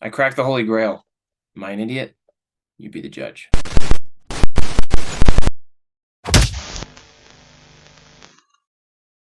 I cracked the Holy Grail. Am I an idiot? You be the judge.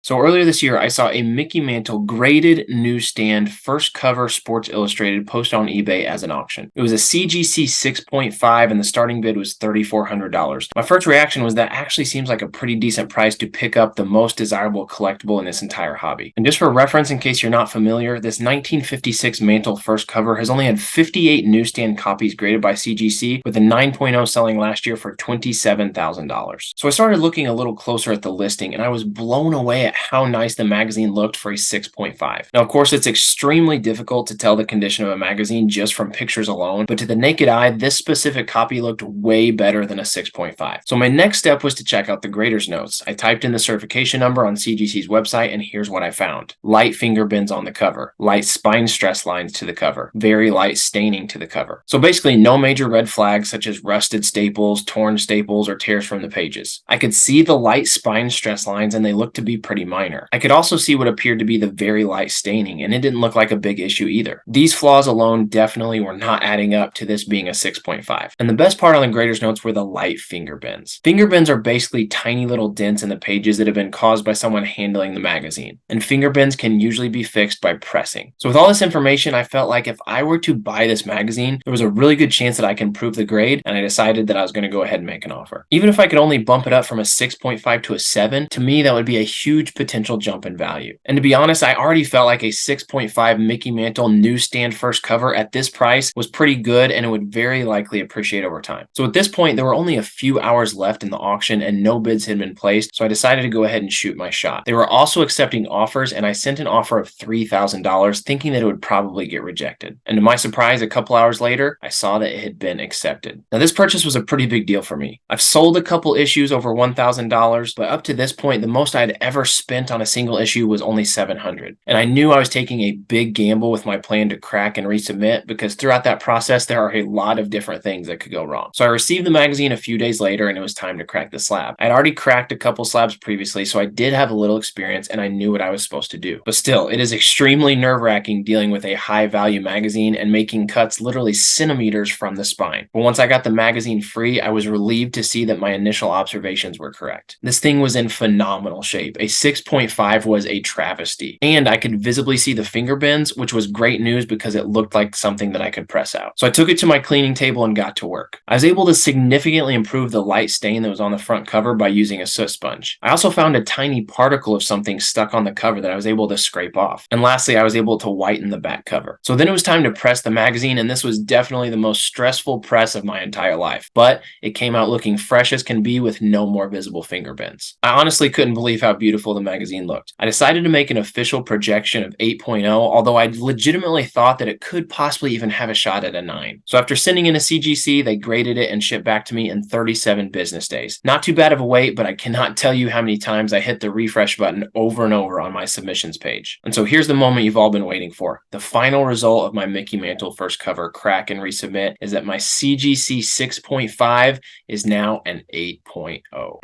So earlier this year, I saw a Mickey Mantle graded newsstand first cover Sports Illustrated post on eBay as an auction. It was a CGC 6.5 and the starting bid was $3,400. My first reaction was that actually seems like a pretty decent price to pick up the most desirable collectible in this entire hobby. And just for reference, in case you're not familiar, this 1956 Mantle first cover has only had 58 newsstand copies graded by CGC, with a 9.0 selling last year for $27,000. So I started looking a little closer at the listing and I was blown away at how nice the magazine looked for a 6.5. Now, of course, it's extremely difficult to tell the condition of a magazine just from pictures alone, but to the naked eye, this specific copy looked way better than a 6.5. So my next step was to check out the grader's notes. I typed in the certification number on CGC's website, and here's what I found. Light finger bends on the cover, light spine stress lines to the cover, very light staining to the cover. So basically no major red flags such as rusted staples, torn staples, or tears from the pages. I could see the light spine stress lines and they looked to be pretty minor. I could also see what appeared to be the very light staining, and it didn't look like a big issue either. These flaws alone definitely were not adding up to this being a 6.5. And the best part on the grader's notes were the light finger bends. Finger bends are basically tiny little dents in the pages that have been caused by someone handling the magazine, and finger bends can usually be fixed by pressing. So with all this information, I felt like if I were to buy this magazine, there was a really good chance that I can improve the grade, and I decided that I was going to go ahead and make an offer. Even if I could only bump it up from a 6.5 to a 7, to me that would be a huge potential jump in value. And to be honest, I already felt like a 6.5 Mickey Mantle newsstand first cover at this price was pretty good, and it would very likely appreciate over time. So at this point, there were only a few hours left in the auction and no bids had been placed, so I decided to go ahead and shoot my shot. They were also accepting offers, and I sent an offer of $3,000 thinking that it would probably get rejected. And to my surprise, a couple hours later, I saw that it had been accepted. Now this purchase was a pretty big deal for me. I've sold a couple issues over $1,000, but up to this point, the most I'd ever spent on a single issue was only $700. And I knew I was taking a big gamble with my plan to crack and resubmit, because throughout that process, there are a lot of different things that could go wrong. So I received the magazine a few days later and it was time to crack the slab. I'd already cracked a couple slabs previously, so I did have a little experience and I knew what I was supposed to do. But still, it is extremely nerve-wracking dealing with a high-value magazine and making cuts literally centimeters from the spine. But once I got the magazine free, I was relieved to see that my initial observations were correct. This thing was in phenomenal shape. A 6.5 was a travesty. And I could visibly see the finger bends, which was great news because it looked like something that I could press out. So I took it to my cleaning table and got to work. I was able to significantly improve the light stain that was on the front cover by using a soot sponge. I also found a tiny particle of something stuck on the cover that I was able to scrape off. And lastly, I was able to whiten the back cover. So then it was time to press the magazine, and this was definitely the most stressful press of my entire life. But it came out looking fresh as can be with no more visible finger bends. I honestly couldn't believe how beautiful the magazine looked. I decided to make an official projection of 8.0, although I legitimately thought that it could possibly even have a shot at a 9. So after sending in a CGC, they graded it and shipped back to me in 37 business days. Not too bad of a wait, but I cannot tell you how many times I hit the refresh button over and over on my submissions page. And so here's the moment you've all been waiting for. The final result of my Mickey Mantle first cover crack and resubmit is that my CGC 6.5 is now an 8.0.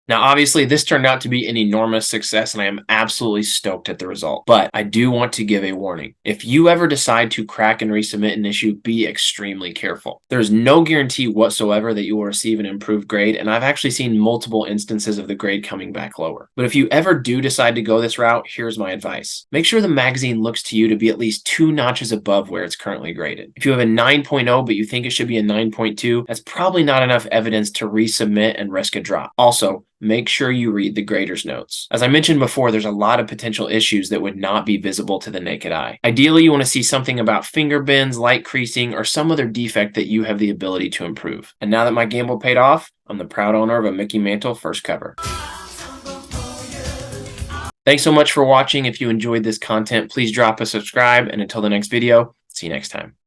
Now, obviously, this turned out to be an enormous success, and I am absolutely stoked at the result. But I do want to give a warning. If you ever decide to crack and resubmit an issue, be extremely careful. There is no guarantee whatsoever that you will receive an improved grade, and I've actually seen multiple instances of the grade coming back lower. But if you ever do decide to go this route, here's my advice. Make sure the magazine looks to you to be at least 2 notches above where it's currently graded. If you have a 9.0 but you think it should be a 9.2, that's probably not enough evidence to resubmit and risk a drop. Also, make sure you read the grader's notes. As I mentioned before, there's a lot of potential issues that would not be visible to the naked eye. Ideally, you want to see something about finger bends, light creasing, or some other defect that you have the ability to improve. And now that my gamble paid off, I'm the proud owner of a Mickey Mantle first cover. Thanks so much for watching. If you enjoyed this content, please drop a subscribe, and until the next video, see you next time.